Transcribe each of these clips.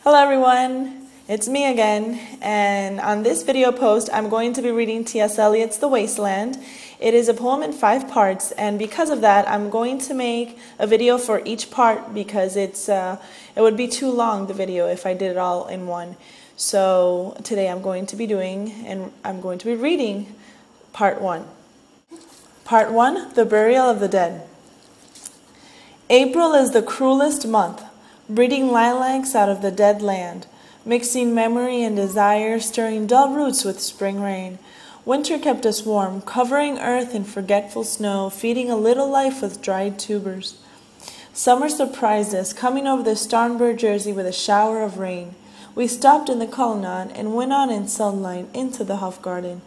Hello everyone, it's me again, and on this video post I'm going to be reading T.S. Eliot's The Wasteland. It is a poem in 5 parts, and because of that I'm going to make a video for each part because it would be too long, the video, if I did it all in one. So today I'm going to be reading part 1. Part 1, The Burial of the Dead. April is the cruelest month, breeding lilacs out of the dead land, mixing memory and desire, stirring dull roots with spring rain. Winter kept us warm, covering earth in forgetful snow, feeding a little life with dried tubers. Summer surprised us, coming over the Starnberg Jersey with a shower of rain. We stopped in the colonnade and went on in sunlight into the Hofgarten,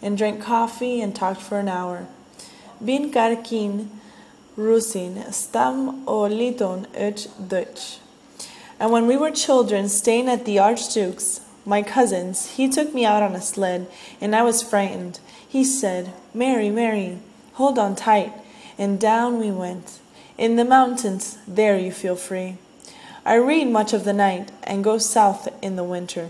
and drank coffee and talked for an hour. Bin karkin Rusin, stam o liton ut Dutch. And when we were children, staying at the Archduke's, my cousin's, he took me out on a sled, and I was frightened. He said, "Mary, Mary, hold on tight," and down we went. In the mountains, there you feel free. I read much of the night, and go south in the winter.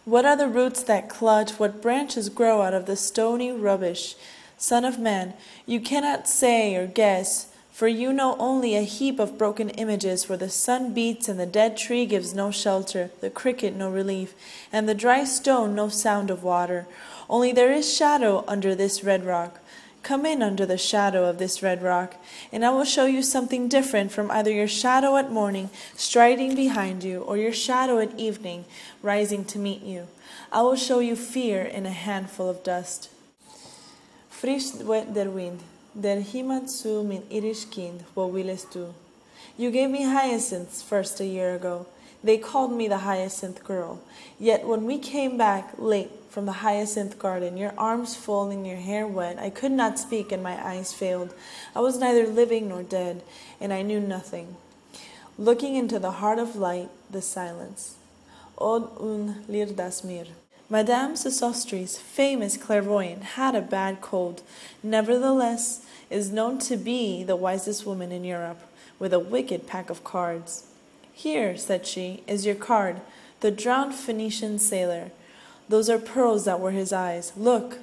What are the roots that clutch? What branches grow out of the stony rubbish? Son of man, you cannot say or guess, for you know only a heap of broken images where the sun beats and the dead tree gives no shelter, the cricket no relief, and the dry stone no sound of water. Only there is shadow under this red rock. Come in under the shadow of this red rock, and I will show you something different from either your shadow at morning, striding behind you, or your shadow at evening, rising to meet you. I will show you fear in a handful of dust. Friskt wet der wind, der himmel zu min irisch Kind, wo willest du? You gave me hyacinths first a year ago. They called me the hyacinth girl. Yet when we came back late from the hyacinth garden, your arms full and your hair wet, I could not speak and my eyes failed. I was neither living nor dead, and I knew nothing. Looking into the heart of light, the silence. Od un lir das mir. Madame Sosostris, famous clairvoyant, had a bad cold. Nevertheless, is known to be the wisest woman in Europe, with a wicked pack of cards. "Here," said she, "is your card, the drowned Phoenician sailor. Those are pearls that were his eyes. Look!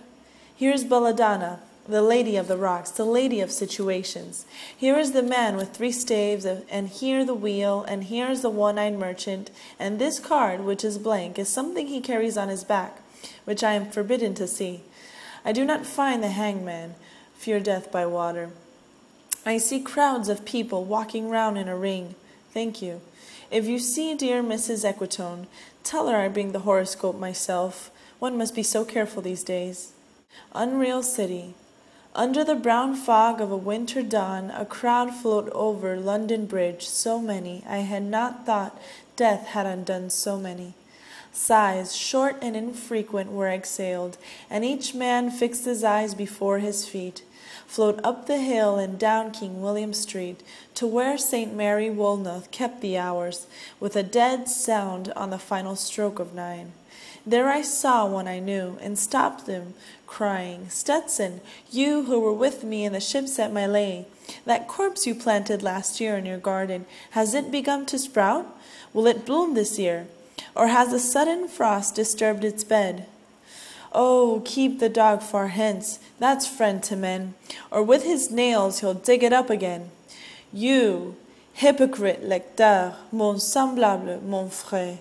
Here is Belladonna, the lady of the rocks, the lady of situations. Here is the man with 3 staves, and here the wheel, and here is the one-eyed merchant, and this card, which is blank, is something he carries on his back, which I am forbidden to see. I do not find the hangman, fear death by water. I see crowds of people walking round in a ring. Thank you. If you see dear Mrs. Equitone, tell her I bring the horoscope myself. One must be so careful these days." Unreal city. Under the brown fog of a winter dawn, a crowd flowed over London Bridge, so many, I had not thought death had undone so many. Sighs, short and infrequent, were exhaled, and each man fixed his eyes before his feet, flowed up the hill and down King William Street, to where St. Mary Woolnoth kept the hours, with a dead sound on the final stroke of 9. There I saw one I knew, and stopped him, crying, "Stetson, you who were with me in the ships at Malay, that corpse you planted last year in your garden, has it begun to sprout? Will it bloom this year? Or has the sudden frost disturbed its bed? Oh, keep the dog far hence, that's friend to men, or with his nails he'll dig it up again. You, hypocrite lecteur, mon semblable, mon frère."